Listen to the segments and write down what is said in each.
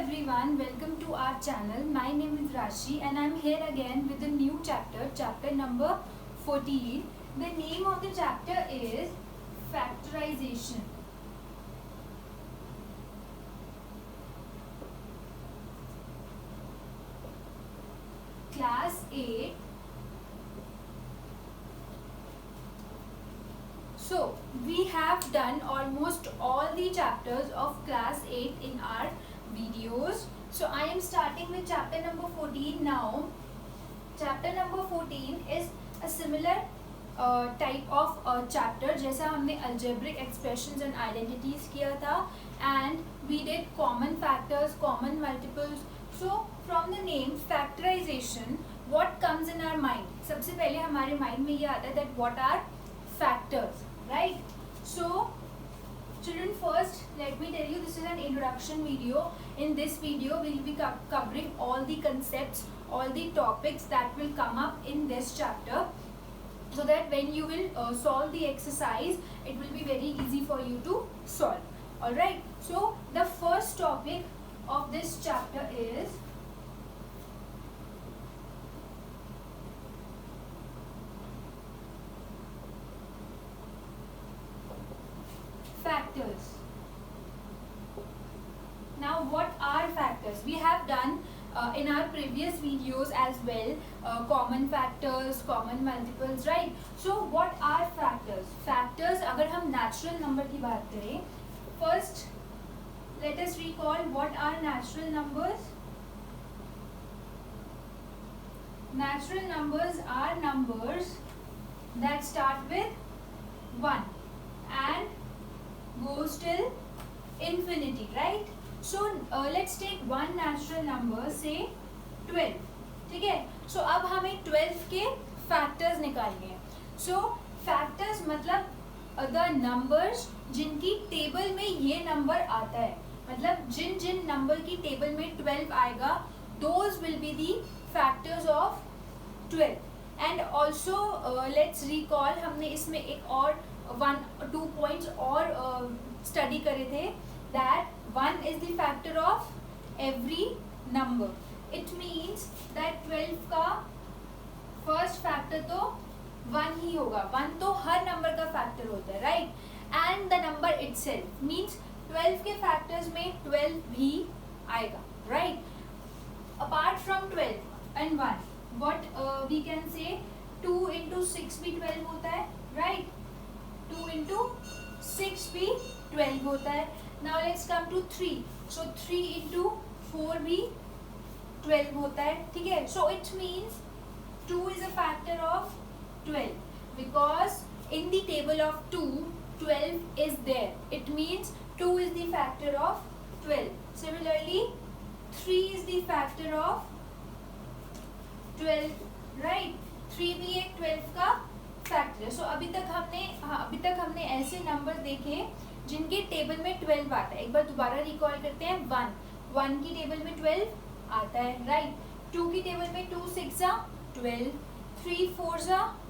everyone, welcome to our channel. My name is Rashi and I am here again with a new chapter, chapter number 14. The name of the chapter is Factorization. Class 8. So, we have done almost all the chapters of class 8 in our videos. So, I am starting with chapter number 14 now. Chapter number 14 is a similar type of chapter जैसा हमने algebraic expressions and identities किया था, and we did common factors, common multiples. So, from the name factorization, what comes in our mind? सबसे पहले हमारे mind में ये आता है that what are factors, right? So, children, first let me tell you, this is an introduction video. In this video we will be covering all the concepts, all the topics that will come up in this chapter, so that when you will solve the exercise, it will be very easy for you to solve. Alright, so the first topic of this chapter is factors. Now, what are factors? We have done in our previous videos as well, common factors, common multiples, right? So, what are factors? Factors, अगर हम natural number की बात करें, first let us recall what are natural numbers. Natural numbers are numbers that start with 1 and goes till infinity, right? So let's take one natural number, say 12. ठीक है? So अब हमें 12 के factors निकालने हैं. So factors मतलब the numbers जिनकी table में ये number आता है, मतलब जिन number की table में 12 आएगा, those will be the factors of 12. And also let's recall, हमने इसमें एक और 1-2 points और study करे थे, that 1 is the factor of every number. It means that 12 का first factor तो 1 ही होगा. 1 तो हर number का factor होता है, right? And the number itself means 12 के factors में 12 भी आएगा, right? Apart from 12 and 1, what we can say, 2 into 6 भी 12 होता है, right? 2 into 6 भी 12 होता है. Now let's come to 3. So 3 into 4 भी 12 होता है, ठीक है? So it means 2 is a factor of 12 because in the table of 2, 12 is there. It means 2 is the factor of 12. Similarly, 3 is the factor of 12, right? 3 भी एक 12 का factor है. सो अभी तक हमने ऐसे नंबर देखे जिनके टेबल में 12 आता है. एक बार दोबारा रिकॉल करते हैं. 1 की टेबल में 12 आता है, राइट? 2 की टेबल में 2 6 12, 3 4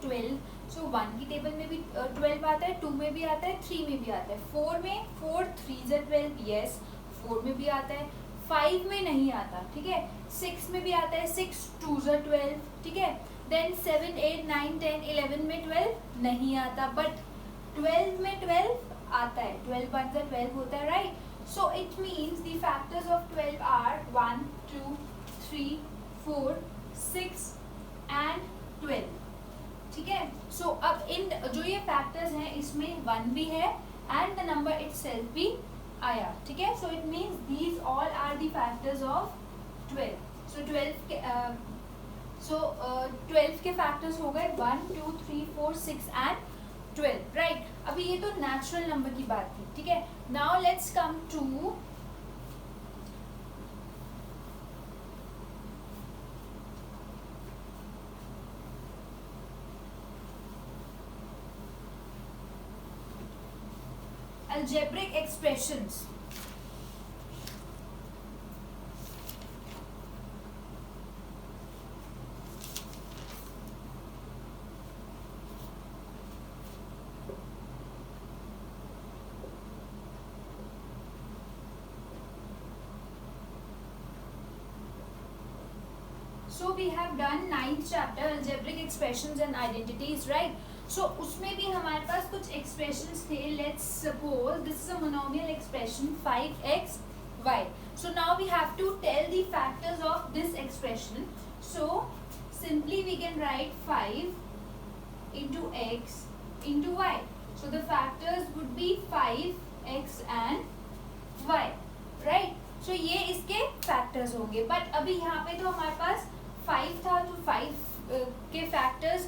12. सो 1 की टेबल में भी 12 आता है, 2 में भी आता है, 3 में भी आता है. 4 3 12, यस 4 में भी आता है. 5 में नहीं आता, ठीक है? 6 में भी आता है, 6 2 12, ठीक है? देन 7 8 9 10 11 में 12 नहीं आता, बट 12 में 12 आता है. 12 1 12 होता है, right? So it means the factors of 12 are 1 2 3 4 6 and 12, ठीक है? सो अब इन जो ये फैक्टर्स हैं, इसमें 1 भी है एंड द नंबर इटसेल्फ भी आया, ठीक है? So it means these all are the factors of 12. So 12 के फैक्टर्स हो गए 1 2 3 4 6 एंड 12, राइट? अभी ये तो नेचुरल नंबर की बात थी, ठीक है? Now let's come to algebraic expressions. So we have done 9th chapter algebraic expressions and identities, right. So उसमें भी हमारे पास कुछ एक्सप्रेशंस थे. Let's suppose this is a monomial expression 5xy. So now we have to tell the factors of this expression. So simply we can write 5 into x into y. So the factors would be 5x and y, right? So ये इसके factors होंगे. But अभी यहाँ पे तो हमारे पास 5 था, तो 5 के factors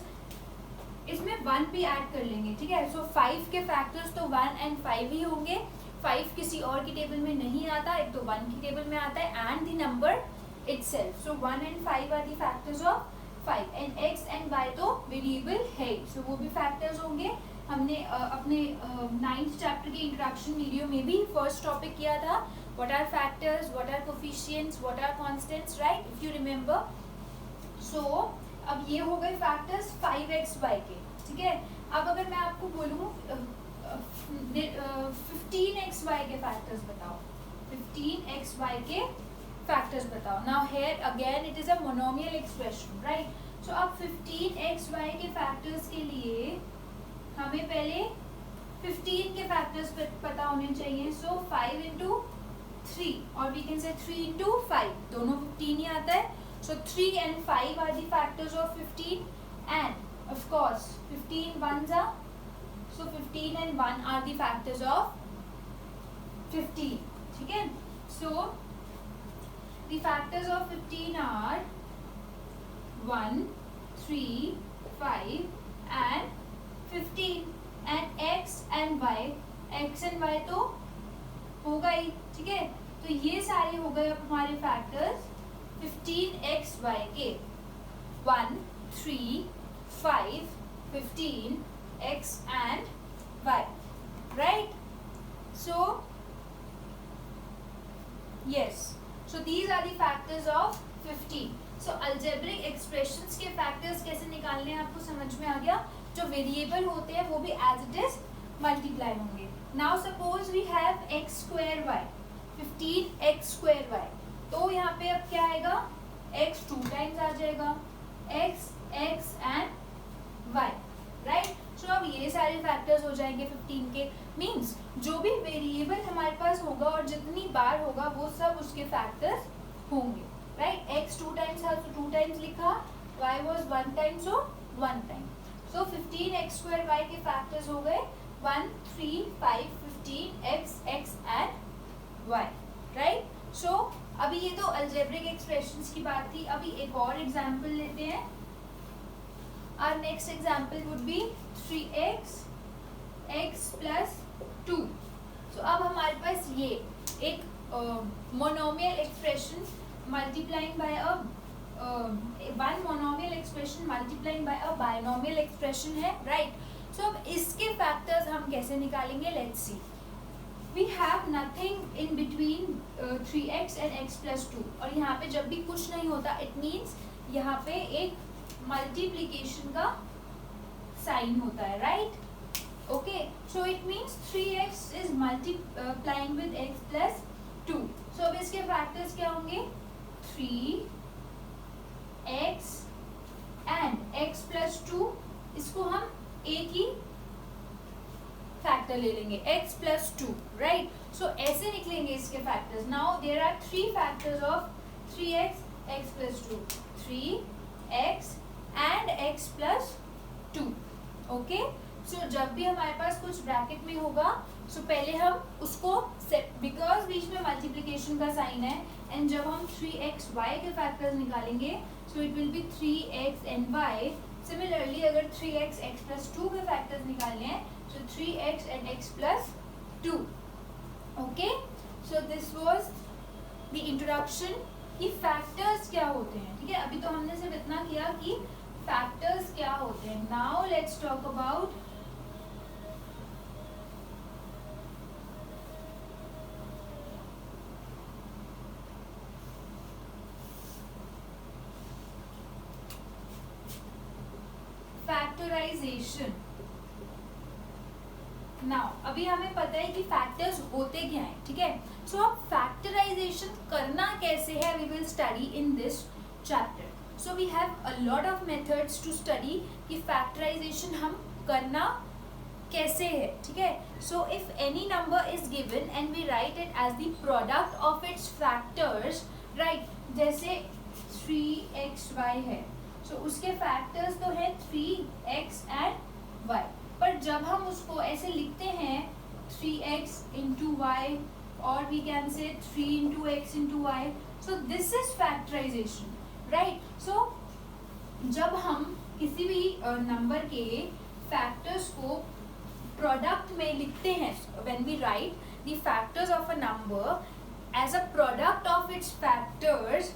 इसमें 1 भी ऐड कर लेंगे, ठीक है. So 5 के factors तो 1 and 5 ही होंगे. 5 किसी और की टेबल में नहीं आता, एक तो 1 की टेबल में आता है, and the number itself. So 1 and 5 are the factors of 5 and x and y तो वेरिएबल है, so वो भी फैक्टर्स होंगे. हमने अपने 9th चैप्टर के इंट्रोडक्शन वीडियो में भी फर्स्ट टॉपिक किया था, what are factors, what are coefficients, what are constants, right, if you remember. So अब ये हो गए फैक्टर्स 5xy के, ठीक है. अब अगर मैं आपको बोलूँ 15xy के फैक्टर्स बताओ, 15xy के फैक्टर्स बताओ. Now here again it is a monomial expression, right. So अब 15xy के फैक्टर्स के लिए हमें पहले 15 के फैक्टर्स पता होने चाहिए. सो 5 into 3 और वी कैन से 3 into 5, दोनों 15 ही आता है. सो 3 and 5 are the factors of 15 and of course 15 ones are, so 15 and 1 are the factors of 15, ठीक है. So the factors of 15 are 1, 3, 5 and 15 and x and y तो होगा ही, ठीक है. तो ये सारे हो गए अब हमारे फैक्टर्स 15xy के. 1, 3, 5, 15 x and y, right? So yes, so these are the factors of 15. So algebraic expressions के factors कैसे निकालने हैं आपको समझ में आ गया. जो वेरिएबल होते हैं वो भी as it is मल्टीप्लाई होंगे. Now suppose we have x square y, 15x square y. तो यहाँ पे अब क्या आएगा, x 2 times आ जाएगा, x and y, right? So अब ये सारे फैक्टर्स हो जाएंगे 15 के. मीन्स जो भी वेरिएबल हमारे पास होगा और जितनी बार होगा वो सब उसके फैक्टर्स होंगे, राइट. x 2 times था तो 2 times लिखा, y was 1 time so 1 time. So 15x square y के फैक्टर्स हो गए 1, 3, 5, 15 x and y, राइट. सो अभी ये तो अलजेब्रिक एक्सप्रेशंस की बात थी. अभी एक और एग्जांपल लेते हैं. Our next example would be 3x x plus 2. So अब हमारे पास ये एक monomial expression multiplying by a one monomial expression multiplying by a binomial expression है, राइट. सो अब इसके फैक्टर्स हम कैसे निकालेंगे, let's see. We have nothing in between 3x and x plus 2. और यहाँ पे जब भी कुछ नहीं होता इट मीन्स यहाँ पे एक मल्टीप्लीकेशन का साइन होता है, right. Okay, so it means 3x is multiplying with x plus 2. So अब इसके फैक्टर्स क्या होंगे, 3x एंड x प्लस 2. इसको हम एक ही फैक्टर ले लेंगे, x प्लस 2, राइट. सो ऐसे निकलेंगे इसके factors. Now there are 3 factors of 3x x plus 2, 3x and x plus 2. Okay, so जब भी हमारे पास कुछ ब्रैकेट में होगा सो पहले हम उसको सेट, बिकॉज बीच में मल्टीप्लिकेशन का साइन है, एंड जब हम 3xy के फैक्टर्स निकालेंगे so it will be 3x and y. Similarly अगर 3x x प्लस 2 के फैक्टर्स निकालने हैं सो 3x and x plus 2. Okay, so this was the introduction कि फैक्टर्स क्या होते हैं, ठीक है. अभी तो हमने सिर्फ इतना किया कि फैक्टर्स क्या होते हैं. Now let's talk about factorisation. Now अभी हमें पता है कि फैक्टर्स होते क्या हैं, ठीक है. सो अब फैक्टराइजेशन करना कैसे है we will study in this chapter. So we have a lot of methods to study कि फैक्टराइजेशन हम करना कैसे है, ठीक है. So if any number is given and we write it as the product of its factors, right. जैसे 3xy है, सो उसके फैक्टर्स तो है 3x एंड y. पर जब हम उसको ऐसे लिखते हैं 3x into y, or we can say 3 into x into y, so this is factorization, right. so जब हम किसी भी नंबर के फैक्टर्स को प्रोडक्ट में लिखते हैं, when we write the factors of a number as a product of its factors,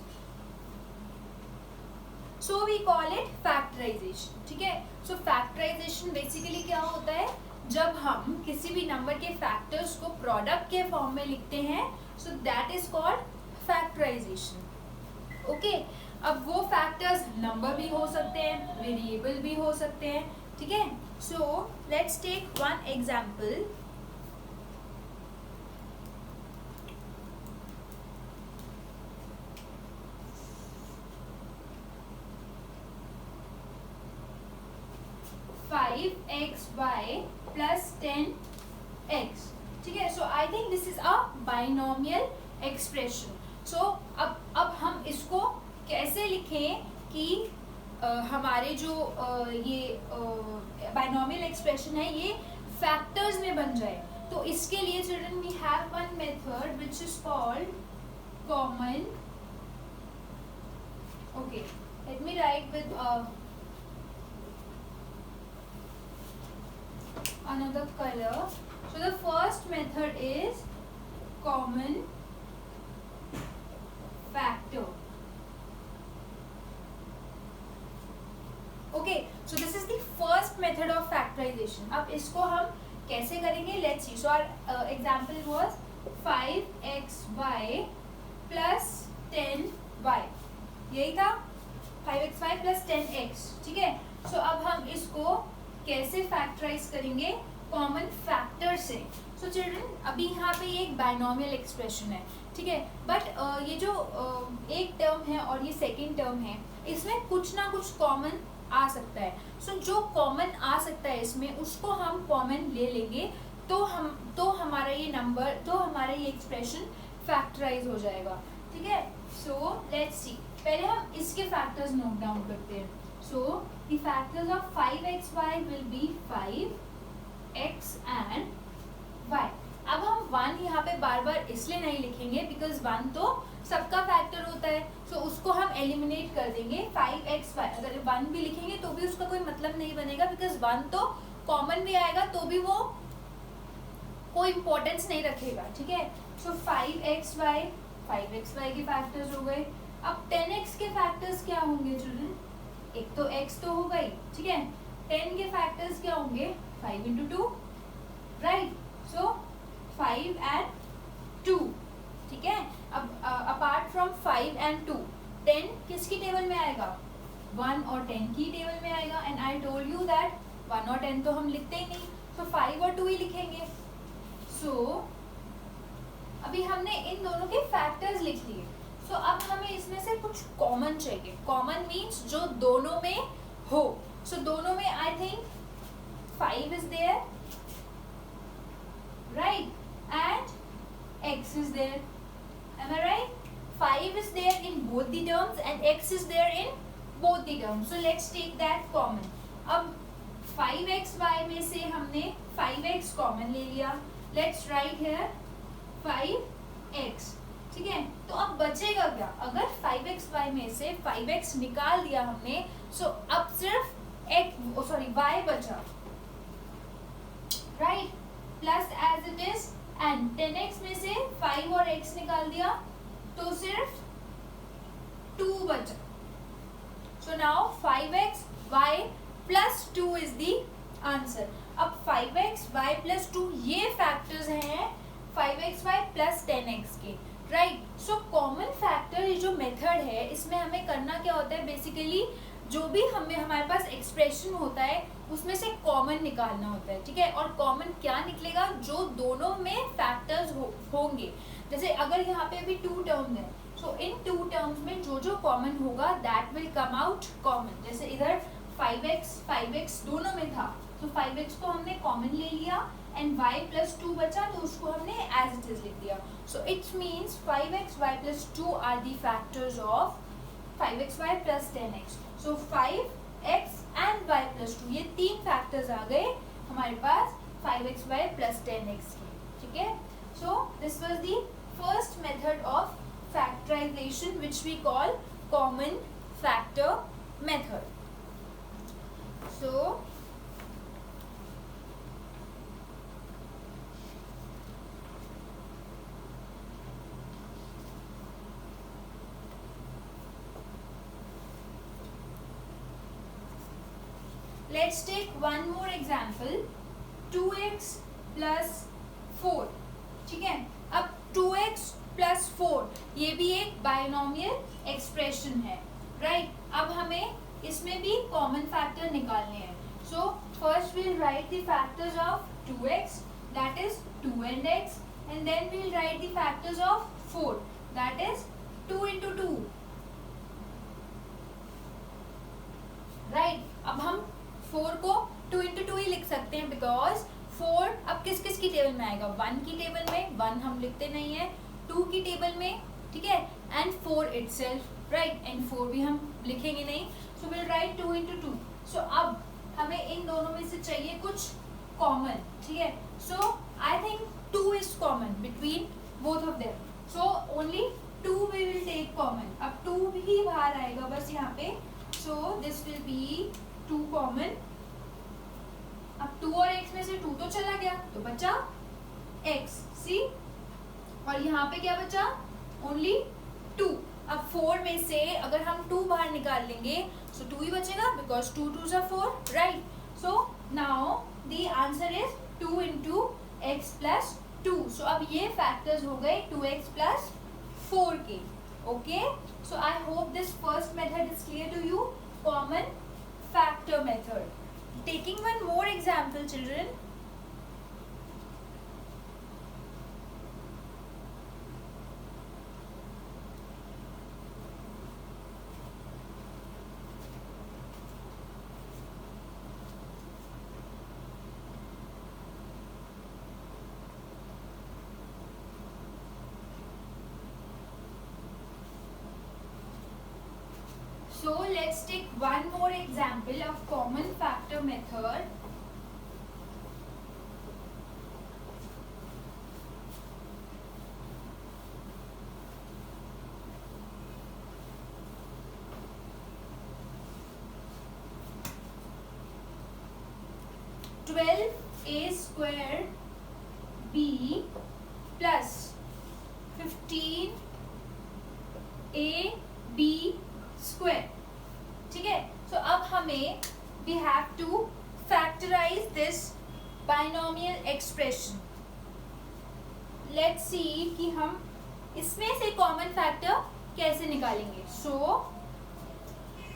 so we call it factorization, ठीक है. so factorization basically क्या होता है, जब हम किसी भी नंबर के फैक्टर्स को प्रोडक्ट के फॉर्म में लिखते हैं, so that is called factorization. Okay. अब वो फैक्टर्स नंबर भी हो सकते हैं, वेरिएबल भी हो सकते हैं, ठीक है. So let's take one example. Five x y plus 10x, ठीक है. So I think this is a binomial expression. So अब हम इसको कैसे लिखें कि हमारे जो ये बाइनोमियल एक्सप्रेशन है ये फैक्टर्स में बन जाए. तो इसके लिए children we have one method which is called common. Okay, let me write with another color. So the first method is common factor. Okay, so this is the first method of factorization. अब इसको हम कैसे करेंगे, let's see. So our example was 5xy plus 10y. यही था 5xy plus 10x, ठीक है. so अब हम इसको कैसे फैक्टराइज करेंगे, कॉमन फैक्टर से. सो चिल्ड्रन अभी यहाँ पे ये एक बाइनोमियल एक्सप्रेशन है, ठीक है. बट ये जो एक टर्म है और ये सेकंड टर्म है, इसमें कुछ ना कुछ कॉमन आ सकता है. सो जो कॉमन आ सकता है इसमें उसको हम कॉमन ले लेंगे, तो हमारा ये नंबर, तो हमारा ये एक्सप्रेशन फैक्टराइज हो जाएगा, ठीक है. So let's see. पहले हम इसके फैक्टर्स नोट डाउन करते हैं. So the factors of 5xy will be 5x and y. अब हम 1 यहाँ पे बार बार इसलिए नहीं लिखेंगे बिकॉज 1 तो सबका फैक्टर होता है. सो उसको हम एलिमिनेट कर देंगे. 5xy अगर 1 भी लिखेंगे तो भी उसका कोई मतलब नहीं बनेगा बिकॉज 1 तो कॉमन भी आएगा तो भी वो कोई इम्पोर्टेंस नहीं रखेगा, ठीक है. सो 5xy के फैक्टर्स हो गए. अब 10x के फैक्टर्स क्या होंगे चिल्ड्रन, एक तो x तो हो गई, ठीक है. 10 के फैक्टर्स क्या होंगे, 5 into 2, राइट. सो 5 and 2, ठीक है. अब अपार्ट फ्रॉम 5 and 2, 10 किसकी टेबल में आएगा, 1 और 10 की टेबल में आएगा. And I told you that 1 और 10 तो हम लिखते ही नहीं, तो 5 और 2 ही लिखेंगे. सो अभी हमने इन दोनों के फैक्टर्स लिख लिए. तो अब हमें इसमें से कुछ कॉमन चाहिए. कॉमन मीन्स जो दोनों में हो. सो दोनों में I think 5 is there, right, and x is there. Am I right? 5 is there in both the terms and x is there in both the terms. So let's take that common. अब 5xy में से हमने 5x common ले लिया. Let's write here 5x, ठीक है. तो अब बचेगा क्या, अगर 5xy में से 5x निकाल दिया हमने, सो अब सिर्फ y बचा, right, plus as it is. And 10x में से 5 और x निकाल दिया तो सिर्फ 2 बचा. So now 5xy plus 2 is the answer. अब 5xy plus 2 ये फैक्टर्स हैं 5xy plus 10x के, राइट. सो कॉमन फैक्टर ये जो मेथड है इसमें हमें करना क्या होता है, बेसिकली जो भी हमारे पास एक्सप्रेशन होता है उसमें से कॉमन निकालना होता है, ठीक है. और कॉमन क्या निकलेगा, जो दोनों में फैक्टर्स होंगे. जैसे अगर यहाँ पे अभी 2 टर्म्स हैं, सो इन 2 टर्म्स में जो जो कॉमन होगा that will come out common. जैसे इधर 5x दोनों में था, तो 5x को हमने कॉमन ले लिया एंड y प्लस 2 बचा तो उसको हमने एज इट इज लिख दिया। So it's means 5xy plus 2 are the factors of 5xy plus 10x। So 5x and y plus 2 ये 3 फैक्टर्स आ गए हमारे पास 5xy प्लस 10x के, ठीक है। So this was the first method of factorisation which we call common factor method. So let's take one more example, 2x plus 4, ठीक है। अब 2x plus 4 ये भी एक बायनोमियल एक्सप्रेशन है, राइट। अब हमें इसमें भी कॉमन फैक्टर निकालने हैं। So first we'll write the factors of 2x, that is 2 and x, and then we'll write the factors of 4, that is 2 into 2, right. अब हम 4 को 2 into 2 ही लिख सकते हैं बिकॉज 4 अब किस किस की टेबल में आएगा, 1 की टेबल में, 1 हम लिखते नहीं है, 2 की टेबल में, ठीक है, एंड 4 इटसेल्फ, राइट, एंड 4 भी हम लिखेंगे नहीं। So will write 2 into 2। So अब हमें इन दोनों में से चाहिए कुछ कॉमन, ठीक है। So I think 2 is common between both of them, so only 2 we will take common. अब 2 भी बाहर आएगा बस यहाँ पे, so this will be 2 common. अब 2 और x में से 2 तो चला गया तो बचा x, सी, और यहाँ पे क्या बचा, ओनली 2। अब 4 में से अगर हम 2 बाहर निकाल लेंगे सो 2 ही बचेगा because 2 2s are 4, right. So now the answer is 2 into x plus 2। So अब ये फैक्टर्स हो गए 2x plus 4 के, okay. So I hope this first method is clear to you, common factor method. Taking one more example, children. So let's take one more example of common factor method. A square b plus 15 ab square, ठीक है। सो अब हमें we have to factorize this binomial expression. Let's see कि हम इसमें से common factor कैसे निकालेंगे। सो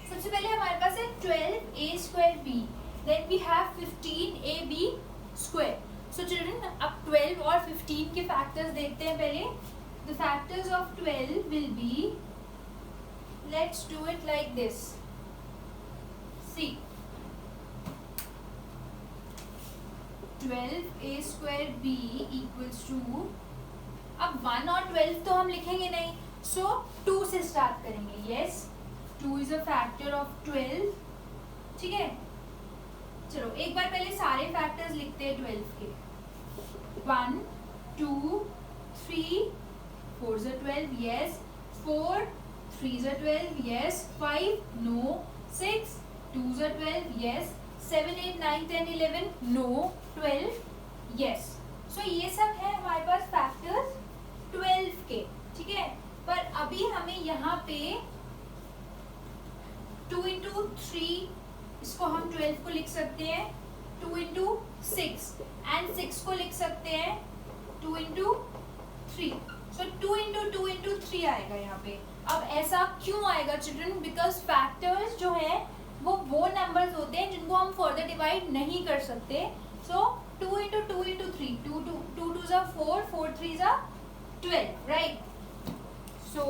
सबसे पहले हमारे पास है 12a square b, then we have 15ab square. So children, अब 12 और 15 के फैक्टर्स देखते हैं पहले। The factors of 12 will be, let's do it like this. See, 12a square b equals to, अब 1 और 12 तो हम लिखेंगे नहीं, so 2 से स्टार्ट करेंगे। Yes, 2 is a factor of 12, ठीक है। चलो एक बार पहले सारे फैक्टर्स लिखते हैं 12 के। 1 2 3 4s are 12, yes, 4 3s are 12, yes, 5 no, 6 2s are 12, yes, 7 8 9 10 11 no, 12 yes. So ये सब है हमारे पास फैक्टर्स 12 के, ठीक है। पर अभी हमें यहाँ पे 2 into 3, इसको हम 12 को लिख सकते हैं 2 into 6 and 6 को लिख सकते हैं 2 into 3. So 2 into 3 आएगा यहाँ पे। अब ऐसा क्यों आएगा चिल्ड्रन? बिकॉज फैक्टर्स जो है वो नंबर्स होते हैं जिनको हम फर्दर डिवाइड नहीं कर सकते। सो 2 into 2 into 3, 2 2s are 4, 4 3s are 12, right? So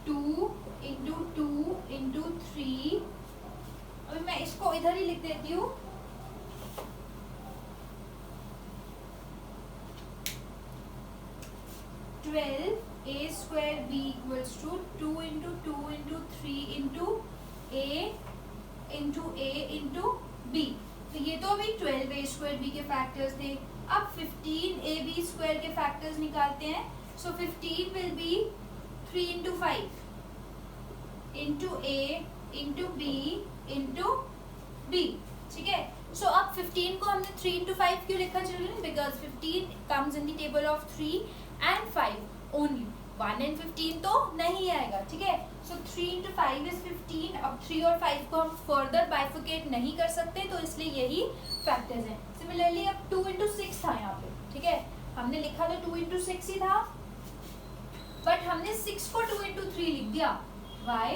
2 into 2 into 3, अभी मैं इसको इधर ही लिख देती हूँ. 12 a square b equals to 2 into 2 into 3 into a into b. तो ये तो अभी 12 a square b के फैक्टर्स थे. अब 15 a b square के फैक्टर्स निकालते हैं. So 15 will be 3 into 5 into a into b into b. ठीक है. So अब 15 को हमने 3 into 5 क्यों लिखा children? Because 15 comes in the table of 3 and 5 only. 1 and 15 तो नहीं आएगा. ठीक है. So 3 into 5 is 15. अब 3 और 5 को हम further bifurcate नहीं कर सकते, तो इसलिए यही फैक्टर्स हैं. Similarly अब 2 into 6 था यहाँ पे. ठीक है. हमने लिखा तो 2 into 6 ही था, बट हमने 6 को 2 into 3 लिख दिया. Why?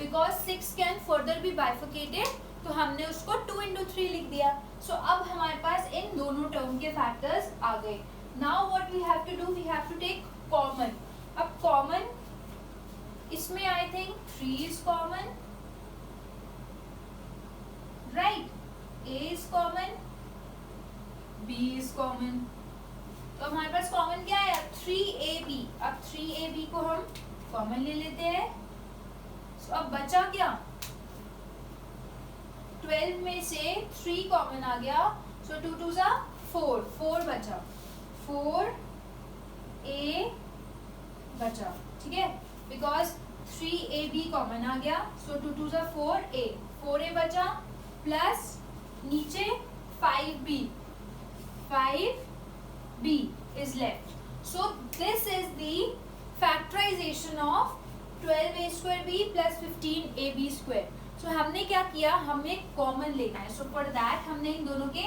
Because 6 can further be bifurcated, तो हमने उसको 2 into 3 लिख दिया. So अब हमारे पास इन दोनों टर्म के फैक्टर्स आ गए. Now what we have to do? We have to take common. अब common इसमें I think 3 is common, right? A is common, B is common. तो हमारे पास कॉमन क्या है? 3ab. अब 3ab को हम कॉमन ले लेते हैं. So अब बचा क्या? 12 में से 3 कॉमन आ गया. So 2 2 जा 4. 4 बचा. 4a बचा. ठीक है. बिकॉज 3ab कॉमन आ गया. So 2 2 जा 4a. 4a बचा प्लस नीचे 5b. 5b is left. So this is the factorization of 12a square b plus 15ab square. So हमने क्या किया? हमें कॉमन लेना है. So for that हमने इन दोनों के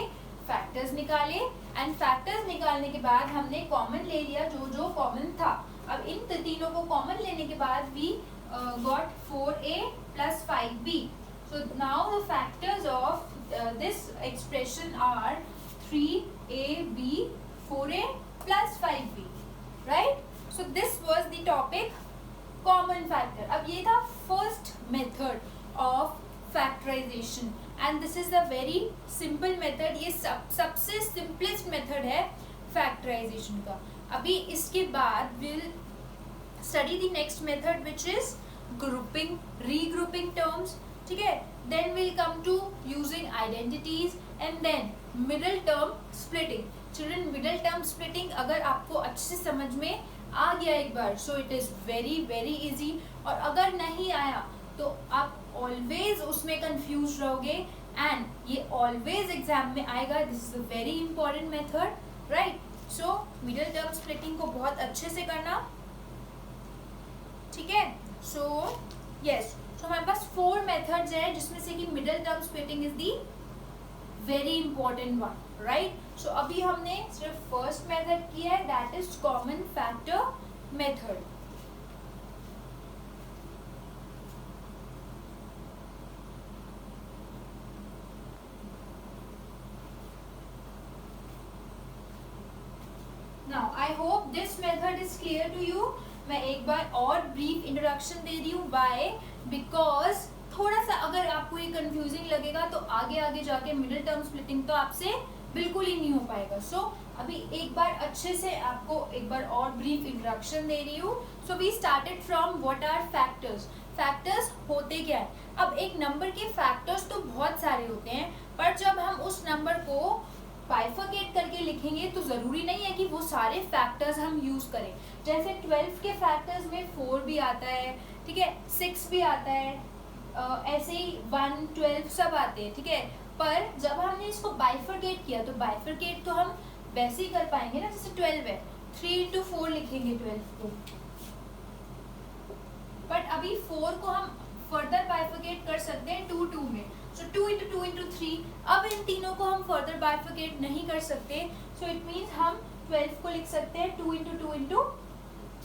फैक्टर्स निकाले, एंड फैक्टर्स निकालने के बाद हमने कॉमन ले लिया जो जो कॉमन था. अब इन तीनों को कॉमन लेने के बाद we got 4a plus 5b. So now the factors of this expression are 3ab, 4a plus 5b, right? So this was the topic common factor. अब ये था first method of factorization, and this is the very simple method. ये सबसे simplest method है factorization का. अभी इसके बाद we'll study the next method which is grouping, regrouping terms. ठीक है. Then we'll come to using identities and then middle term splitting. Children, middle term splitting अगर आपको अच्छे से समझ में आ गया एक बार, so it is very very easy. और अगर नहीं आया तो आप always उसमें confused रहोगे, and ये always exam में आएगा. This is a very important method, right? So middle term splitting को बहुत अच्छे से करना. ठीक है. So yes, so हमारे पास 4 methods है जिसमें से कि middle term splitting is the very important one, right? So अभी हमने सिर्फ first method किया है, that is common factor method. Now I hope this method is clear to you. मैं एक बार और brief introduction दे रही हूँ. Why? Because थोड़ा सा अगर आपको ये कंफ्यूजिंग लगेगा तो आगे आगे जाके मिडिल टर्म स्प्लिटिंग तो आपसे बिल्कुल ही नहीं हो पाएगा. सो अभी एक बार अच्छे से आपको एक बार और ब्रीफ इंट्रोडक्शन दे रही हूँ. So we started from what are factors. Factors होते क्या है? अब एक नंबर के फैक्टर्स तो बहुत सारे होते हैं, पर जब हम उस नंबर को बाइफरकेट करके लिखेंगे तो ज़रूरी नहीं है कि वो सारे फैक्टर्स हम यूज़ करें. जैसे 12 के फैक्टर्स में 4 भी आता है, ठीक है, 6 भी आता है, ऐसे ही 1, 12 सब आते हैं. ठीक है. पर जब हमने इसको बाइफरकेट किया तो बाइफरकेट तो हम वैसे ही कर पाएंगे ना, जैसे 12 है 3 into 4 लिखेंगे 12 को, बट अभी 4 को हम फर्दर बाइफरकेट कर सकते हैं 2 2 में. सो 2 into 2 into 3. अब इन तीनों को हम फर्दर बाइफरकेट नहीं कर सकते. सो इट मीन्स हम 12 को लिख सकते हैं 2 into 2 into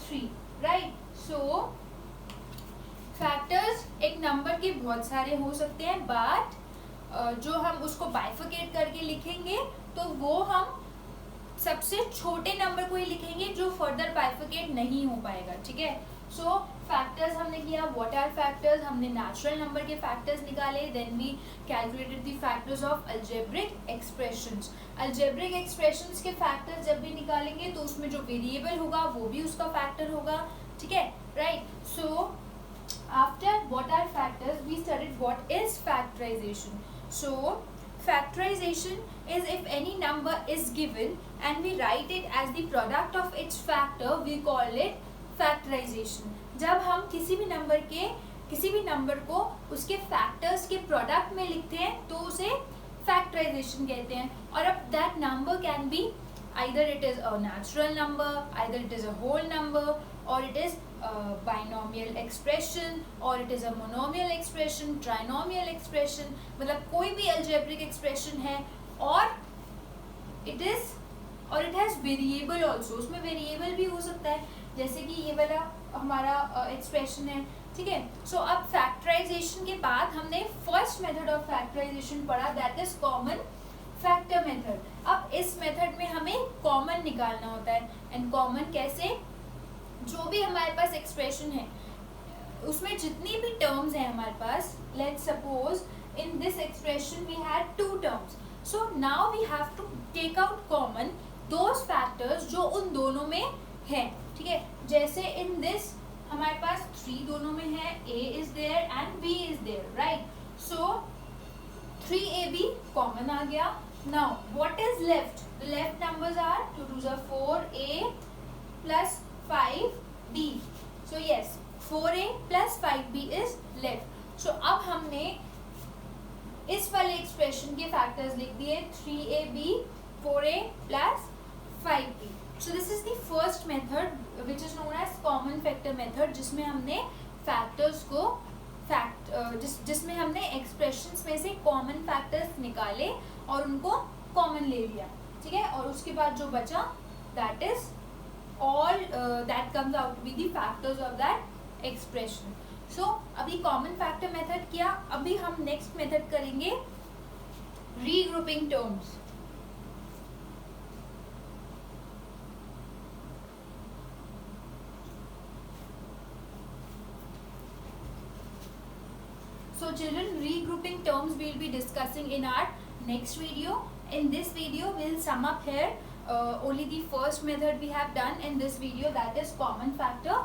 3, राइट? सो फैक्टर्स एक नंबर के बहुत सारे हो सकते हैं, बट जो हम उसको बाइफरकेट करके लिखेंगे तो वो हम सबसे छोटे नंबर को ही लिखेंगे जो फर्दर बाइफिकेट नहीं हो पाएगा, ठीक है। सो फैक्टर्स हमने किया, व्हाट आर फैक्टर्स, हमने नेचुरल नंबर के फैक्टर्स निकाले, then we calculated the factors of algebraic expressions. Algebraic expressions के फैक्टर्स जब भी निकालेंगे तो उसमें जो वेरिएबल होगा वो भी उसका फैक्टर होगा, ठीक है, right. So after what are factors we studied what is factorisation. So factorization is if any number is given and we write it as the product of its factor, we call it factorization. जब हम किसी भी number को उसके factors के product में लिखते हैं तो उसे फैक्टराइजेशन कहते हैं। और अब that number can be either it is a natural number, either it is a whole number, or it is a binomial expression, or it is a monomial expression, trinomial expression, मतलब कोई भी algebraic expression है, और it has variable also, उसमें variable भी हो सकता है, जैसे कि ये वाला हमारा expression है, ठीक है। सो अब फैक्टराइजेशन के बाद हमने फर्स्ट मेथड ऑफ फैक्टराइजेशन पढ़ा, that is common factor method. अब इस मेथड में हमें कॉमन निकालना होता है, एंड कॉमन कैसे, जो भी हमारे पास एक्सप्रेशन है उसमें जितनी भी टर्म्स हैं हमारे पास, let's suppose in this expression we had 2 terms, so now we have to take out common those factors जो उन दोनों में है, ठीक है। जैसे इन दिस हमारे पास 3 दोनों में है, a is there and b is there, right. So 3ab common आ गया। Now what is left? The left numbers are 2 2s are 4a plus 5b. So yes, 4a plus 5b is left. So अब हमने इस वाले expression के factors लिख दिए, 3ab 4a plus 5b. So this is the first method which is known as common factor method, जिसमें हमने factors को जिसमें हमने एक्सप्रेशंस में से कॉमन फैक्टर्स निकाले और उनको कॉमन ले लिया, ठीक है। और उसके बाद जो बचा that is all that comes out to be the factors of that expression. So अभी कॉमन फैक्टर मेथड किया, अभी हम नेक्स्ट मेथड करेंगे regrouping terms. So children, regrouping terms we'll be discussing in our next video. In this video we'll sum up here only the first method we have done in this video, that is common factor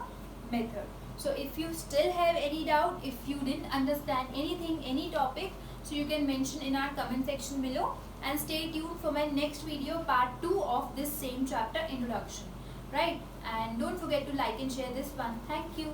method. So if you still have any doubt, if you didn't understand anything, any topic, so you can mention in our comment section below, and stay tuned for my next video, part 2 of this same chapter, introduction, right? And don't forget to like and share this one. Thank you.